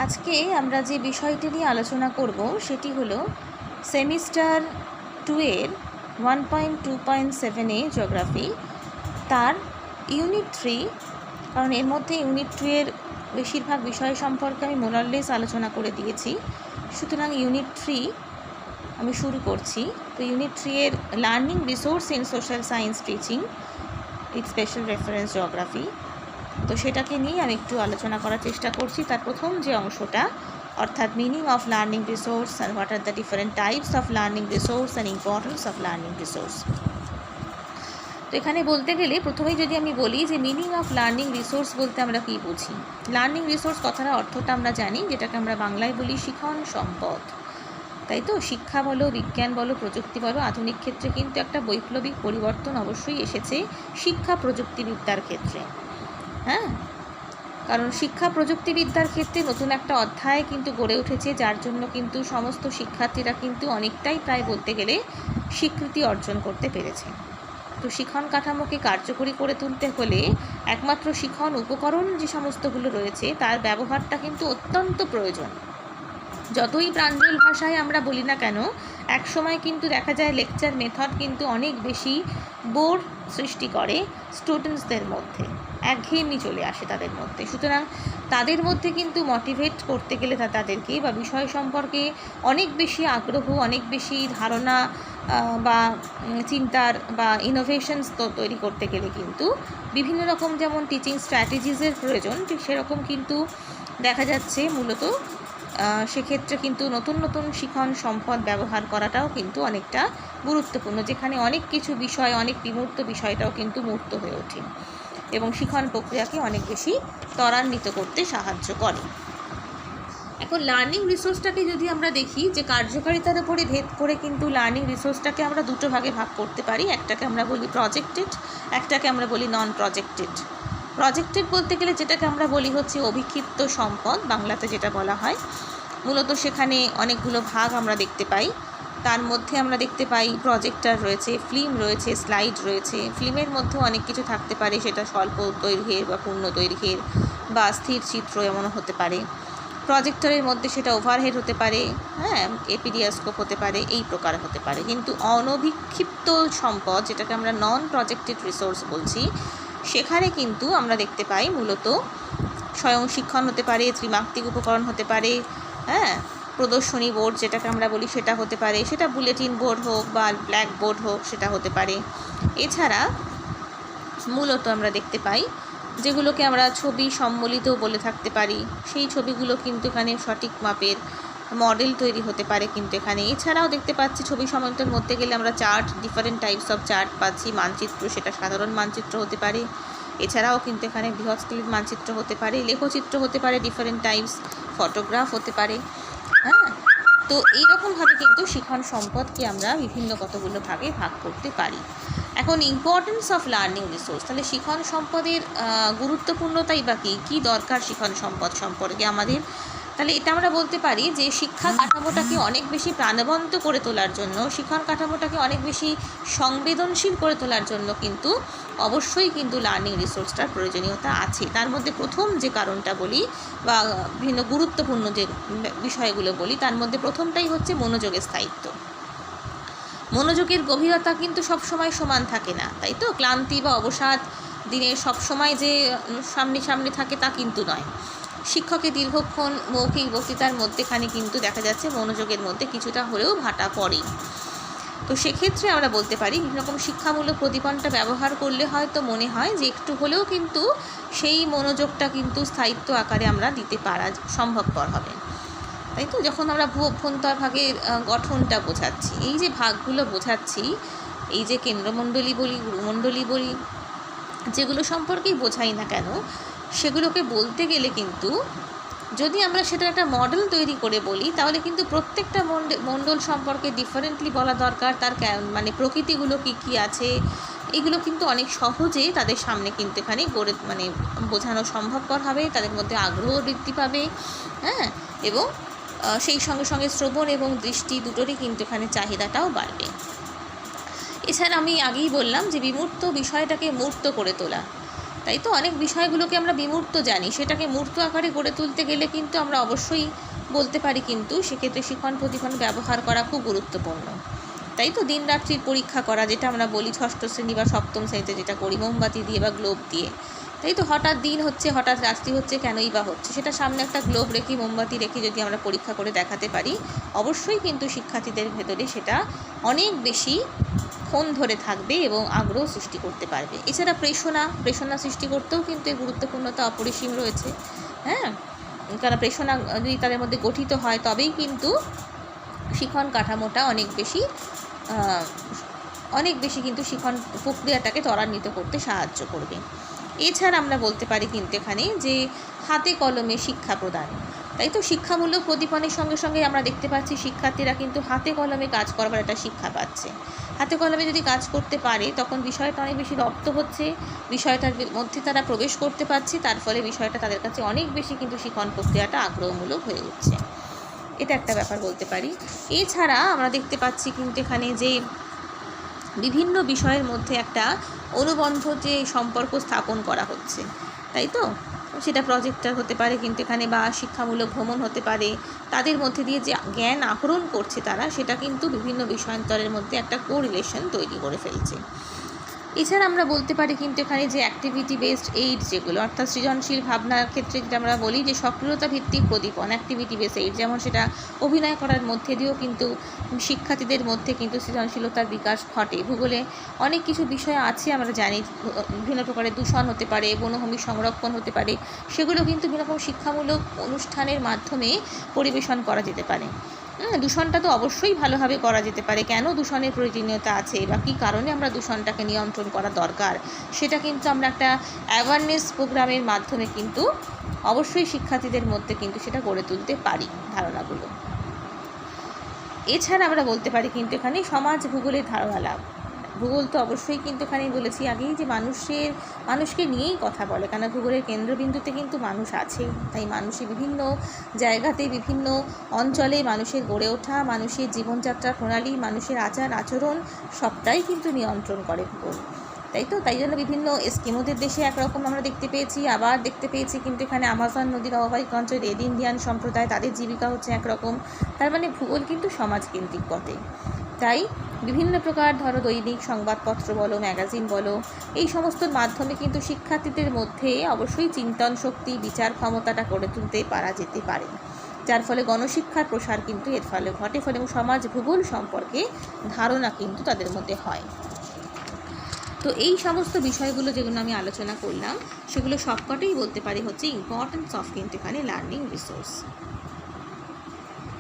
আজকে আমরা যে বিষয়টি নিয়ে আলোচনা করব সেটি হলো সেমিস্টার 2 এর 1.2.7 জিওগ্রাফি তার ইউনিট 3। কারণ এর মধ্যে ইউনিট 2 এর বেশিরভাগ বিষয় সম্পর্কে আমি মোরাললেস আলোচনা করে দিয়েছি, সুতরাং ইউনিট 3 আমি শুরু করছি। তো ইউনিট 3 এর learning resource in social science teaching with special reference geography, তো সেটাকে নিয়ে আমি একটু আলোচনা করার চেষ্টা করছি। তার প্রথম যে অংশটা অর্থাৎ meaning of learning resource and what are the different types of learning resource and importance of learning resource. তো এখানে বলতে গেলে প্রথমেই যদি আমি বলি যে মিনিং অফ লার্নিং রিসোর্স বলতে আমরা কী বুঝি। লার্নিং রিসোর্স কথার অর্থটা আমরা জানি, যেটাকে আমরা বাংলায় বলি শিখন সম্পদ, তাই তো। শিক্ষা বলো, বিজ্ঞান বলো, প্রযুক্তি বলো, আধুনিক ক্ষেত্রে কিন্তু একটা বৈপ্লবিক পরিবর্তন অবশ্যই এসেছে শিক্ষা প্রযুক্তিবিদ্যার ক্ষেত্রে। হ্যাঁ, কারণ শিক্ষা প্রযুক্তিবিদ্যার ক্ষেত্রে নতুন একটা অধ্যায় কিন্তু গড়ে উঠেছে, যার জন্য কিন্তু সমস্ত শিক্ষার্থীরা কিন্তু অনেকটাই প্রায় বলতে গেলে স্বীকৃতি অর্জন করতে পেরেছে। তো শিখন কাঠামোকে কার্যকরী করে তুলতে হলে একমাত্র শিখন উপকরণ যে সমস্তগুলো রয়েছে তার ব্যবহারটা কিন্তু অত্যন্ত প্রয়োজন। যতই প্রাঞ্জল ভাষায় আমরা বলি না কেন, এক সময় কিন্তু দেখা যায় লেকচার মেথড কিন্তু অনেক বেশি বোর সৃষ্টি করে স্টুডেন্টসদের মধ্যে, একঘেয়েমি চলে আসে তাদের মধ্যে। সুতরাং তাদের মধ্যে কিন্তু মোটিভেট করতে গেলে তাদেরকে বা বিষয় সম্পর্কে অনেক বেশি আগ্রহ, অনেক বেশি ধারণা বা চিন্তার বা ইনোভেশনস তৈরি করতে গেলে কিন্তু বিভিন্ন রকম যেমন টিচিং স্ট্র্যাটেজিসের প্রয়োজন, ঠিক সেরকম কিন্তু দেখা যাচ্ছে মূলত সেক্ষেত্রে কিন্তু নতুন নতুন শিখন সম্পদ ব্যবহার করাটাও কিন্তু অনেকটা গুরুত্বপূর্ণ, যেখানে অনেক কিছু বিষয়, অনেক বিমূর্ত বিষয়টাও কিন্তু মূর্ত হয়ে ওঠে এবং শিখন প্রক্রিয়াকে অনেক বেশি ত্বরান্বিত করতে সাহায্য করে। এখন লার্নিং রিসোর্সটাকে যদি আমরা দেখি, যে কার্যকারিতার উপরে ভেদ করে কিন্তু লার্নিং রিসোর্সটাকে আমরা দুটো ভাগে ভাগ করতে পারি। একটাকে আমরা বলি প্রজেক্টেড, একটাকে আমরা বলি নন প্রজেক্টেড। প্রজেক্টেড বলতে গেলে যেটাকে আমরা বলি হচ্ছে অভিক্ষিপ্ত সম্পদ, বাংলাতে যেটা বলা হয়। মূলত সেখানে অনেকগুলো ভাগ আমরা দেখতে পাই। তার মধ্যে আমরা দেখতে পাই প্রজেক্টর রয়েছে, ফিল্ম রয়েছে, স্লাইড রয়েছে। ফিল্মের মধ্যেও অনেক কিছু থাকতে পারে, সেটা স্বল্প দৈর্ঘ্যের বা পূর্ণ দৈর্ঘ্যের বা স্থির চিত্র এমনও হতে পারে। প্রজেক্টরের মধ্যে সেটা ওভারহেড হতে পারে, হ্যাঁ, এপিডিয়াস্কোপ হতে পারে, এই প্রকার হতে পারে। কিন্তু অনভিক্ষিপ্ত সম্পদ, যেটাকে আমরা নন প্রজেক্টেড রিসোর্স বলছি, সেখানে কিন্তু আমরা দেখতে পাই মূলত স্বয়ং শিক্ষণ হতে পারে, ত্রিমাত্রিক উপকরণ হতে পারে, হ্যাঁ, প্রদর্শনী বোর্ড যেটাকে আমরা বলি সেটা হতে পারে, সেটা বুলেটিন বোর্ড হোক বা ব্ল্যাক বোর্ড হোক সেটা হতে পারে। এছাড়া মূলত আমরা দেখতে পাই যেগুলোকে আমরা ছবি সম্বলিত বলে থাকতে পারি, সেই ছবিগুলো কিন্তু এখানে সঠিক মাপের মডেল তৈরি হতে পারে কিন্তু এখানে। এছাড়াও দেখতে পাচ্ছি ছবি সম্বলিতের মধ্যে গেলে আমরা chart, different types of chart পাচ্ছি। মানচিত্র, সেটা সাধারণ মানচিত্র হতে পারে। এছাড়াও কিন্তু এখানে বৃহৎ স্কেলের মানচিত্র হতে পারে, লেখচিত্র হতে পারে, ডিফারেন্ট টাইপস ফটোগ্রাফ হতে পারে। হ্যাঁ, তো এইরকমভাবে কিন্তু শিখন সম্পদকে আমরা বিভিন্ন কতগুলো ভাগে ভাগ করতে পারি। এখন ইম্পর্টেন্স অফ লার্নিং রিসোর্স, তাহলে শিখন সম্পদের গুরুত্বপূর্ণতাই বা কী দরকার শিখন সম্পদ সম্পর্কে আমাদের। তাহলে এটা আমরা বলতে পারি যে শিক্ষা কাঠামোটাকে অনেক বেশি প্রাণবন্ত করে তোলার জন্য, শিক্ষণ কাঠামোটাকে অনেক বেশি সংবেদনশীল করে তোলার জন্য কিন্তু অবশ্যই কিন্তু লার্নিং রিসোর্সটার প্রয়োজনীয়তা আছে। তার মধ্যে প্রথম যে কারণটা বলি বা বিভিন্ন গুরুত্বপূর্ণ যে বিষয়গুলো বলি, তার মধ্যে প্রথমটাই হচ্ছে মনোযোগের স্থায়িত্ব। মনোযোগের গভীরতা কিন্তু সবসময় সমান থাকে না, তাই তো। ক্লান্তি বা অবসাদ দিনে সবসময় যে সামনে থাকে তা কিন্তু নয়। শিক্ষকের দীর্ঘক্ষণ মৌখিক বক্তৃতার মধ্যেখানে কিন্তু দেখা যাচ্ছে মনোযোগের মধ্যে কিছুটা হলেও ভাটা পড়ে। তো সেক্ষেত্রে আমরা বলতে পারি বিভিন্ন রকম শিক্ষামূলক প্রদীপনটা ব্যবহার করলে হয়তো মনে হয় যে একটু হলেও কিন্তু সেই মনোযোগটা কিন্তু স্থায়িত্ব আকারে আমরা দিতে পারা সম্ভবপর হবে, তাই তো। যখন আমরা অভ্যন্তর ভাগের গঠনটা বোঝাচ্ছি, এই যে ভাগগুলো বোঝাচ্ছি, এই যে কেন্দ্রমণ্ডলী বলি, গুরুমণ্ডলী বলি, যেগুলো সম্পর্কেই বোঝাই না কেন, সেগুলোকে বলতে গেলে কিন্তু যদি আমরা সেটা একটা মডেল তৈরি করে বলি, তাহলে কিন্তু প্রত্যেকটা মণ্ডল সম্পর্কে ডিফারেন্টলি বলা দরকার। তার মানে প্রকৃতিগুলো কী আছে, এগুলো কিন্তু অনেক সহজে তাদের সামনে কিন্তু এখানে বোঝানো সম্ভবপর হবে, তাদের মধ্যে আগ্রহ বৃদ্ধি পাবে, হ্যাঁ, এবং সেই সঙ্গে সঙ্গে শ্রবণ এবং দৃষ্টি দুটোরই কিন্তু এখানে চাহিদাটাও বাড়বে। এছাড়া আমি আগেই বললাম যে বিমূর্ত বিষয়টাকে মূর্ত করে তোলা, তাই তো অনেক বিষয়গুলোকে আমরা বিমূর্ত জানি, সেটাকে মূর্ত আকারে গড়ে তুলতে গেলে কিন্তু আমরা অবশ্যই বলতে পারি কিন্তু সেক্ষেত্রে শিখন প্রতিফলন ব্যবহার করা খুব গুরুত্বপূর্ণ। তাই তো দিনরাত্রির পরীক্ষা করা, যেটা আমরা বলি ষষ্ঠ শ্রেণী বা সপ্তম শ্রেণীতে যেটা করি মোমবাতি দিয়ে বা গ্লোব দিয়ে। তাই তো হঠাৎ দিন হচ্ছে, হঠাৎ রাত্রি হচ্ছে, কেনই বা হচ্ছে, সেটা সামনে একটা গ্লোব রেখে মোমবাতি রেখে যদি আমরা পরীক্ষা করে দেখাতে পারি, অবশ্যই কিন্তু শিক্ষার্থীদের ভেতরে সেটা অনেক বেশি ক্ষণ ধরে থাকবে এবং আগ্রহ সৃষ্টি করতে পারবে। এছাড়া প্রেষণা সৃষ্টি করতেও কিন্তু এর গুরুত্বপূর্ণতা অপরিসীম রয়েছে। হ্যাঁ, কারণ প্রেষণা যদি তাদের মধ্যে গঠিত হয় তবেই কিন্তু শিখন কাঠামোটা অনেক বেশি কিন্তু শিখন প্রক্রিয়াটাকে ত্বরান্বিত করতে সাহায্য করবে। এছাড়া আমরা বলতে পারি কিন্তু এখানে যে হাতে কলমে শিক্ষা প্রদান। তাই তো শিক্ষামূলক প্রদীপনের সঙ্গে সঙ্গে আমরা দেখতে পাচ্ছি শিক্ষার্থীরা কিন্তু হাতে কলমে কাজ করবার একটা শিক্ষা পাচ্ছে। হাতে কলমে যদি কাজ করতে পারে তখন বিষয়টা অনেক বেশি রপ্ত হচ্ছে, বিষয়টার মধ্যে তারা প্রবেশ করতে পারছে, তার ফলে বিষয়টা তাদের কাছে অনেক বেশি কিন্তু শিখন প্রক্রিয়াটা আগ্রহমূলক হয়ে উঠছে। এটা একটা ব্যাপার বলতে পারি। এছাড়া আমরা দেখতে পাচ্ছি কিন্তু এখানে যে বিভিন্ন বিষয়ের মধ্যে একটা অনুবন্ধ যে সম্পর্ক স্থাপন করা হচ্ছে, তাই তো সেটা প্রজেক্টর হতে পারে কিন্তু এখানে, বা শিক্ষামূলক ভ্রমণ হতে পারে। তাদের মধ্যে দিয়ে যে জ্ঞান আহরণ করছে তারা, সেটা কিন্তু বিভিন্ন বিষয়ান্তরের মধ্যে একটা কোরিলেশন তৈরি করে ফেলছে। এছাড়া আমরা বলতে পারি কিন্তু এখানে যে অ্যাক্টিভিটি বেসড এইড যেগুলো, অর্থাৎ সৃজনশীল ভাবনার ক্ষেত্রে যেটা আমরা বলি যে সক্রিয়তা ভিত্তিক প্রদীপন, অ্যাক্টিভিটি বেসড এইড, যেমন সেটা অভিনয় করার মধ্যে দিয়েও কিন্তু শিক্ষার্থীদের মধ্যে কিন্তু সৃজনশীলতার বিকাশ ঘটে। ভূগোলে অনেক কিছু বিষয় আছে আমরা জানি, বিভিন্ন প্রকারের দূষণ হতে পারে, বনভূমি সংরক্ষণ হতে পারে, সেগুলো কিন্তু বিভিন্ন রকম শিক্ষামূলক অনুষ্ঠানের মাধ্যমে পরিবেশন করা যেতে পারে। দূষণটা তো অবশ্যই ভালোভাবে করা যেতে পারে, কেন দূষণের প্রয়োজনীয়তা আছে বা কী কারণে আমরা দূষণটাকে নিয়ন্ত্রণ করা দরকার, সেটা কিন্তু আমরা একটা অ্যাওয়ারনেস প্রোগ্রামের মাধ্যমে কিন্তু অবশ্যই শিক্ষার্থীদের মধ্যে কিন্তু সেটা গড়ে তুলতে পারি ধারণাগুলো। এছাড়া আমরা বলতে পারি কিন্তু এখানে সমাজ ভূগোলের ধারণা লাভ। ভূগোল তো অবশ্যই কিন্তু এখানে বলেছি আগেই যে মানুষকে নিয়েই কথা বলে, কারণ ভূগোলের কেন্দ্রবিন্দুতে কিন্তু মানুষ আছে। তাই মানুষের বিভিন্ন জায়গাতে বিভিন্ন অঞ্চলে মানুষের গড়ে ওঠা, মানুষের জীবনযাত্রার প্রণালী, মানুষের আচার আচরণ সবটাই কিন্তু নিয়ন্ত্রণ করে ভূগোল। তাই জন্য বিভিন্ন এস্কিমোদের দেশে একরকম আমরা দেখতে পেয়েছি, আবার দেখতে পেয়েছি কিন্তু এখানে আমাজন নদীর অববাহিক অঞ্চলের রেড ইন্ডিয়ান সম্প্রদায়, তাদের জীবিকা হচ্ছে একরকম। তার মানে ভূগোল কিন্তু সমাজকেন্দ্রিক বটে। তাই বিভিন্ন প্রকার দৈনিক সংবাদপত্র বলো, ম্যাগাজিন বলো, এই সমস্ত মাধ্যমে কিন্তু শিক্ষার্থীদের মধ্যে অবশ্যই চিন্তন শক্তি, বিচার ক্ষমতাটা গড়ে তুলতে পারা যেতে পারে, যার ফলে গণশিক্ষার প্রসার কিন্তু এর ফলে ঘটে, ফলে এবং সমাজ ভূগোল সম্পর্কে ধারণা কিন্তু তাদের মধ্যে হয়। তো এই সমস্ত বিষয়গুলো যেগুলো আমি আলোচনা করলাম, সেগুলো সবকটাই বলতে পারি হচ্ছে ইম্পর্টেন্স অফ কিন্তু এখানে লার্নিং রিসোর্স।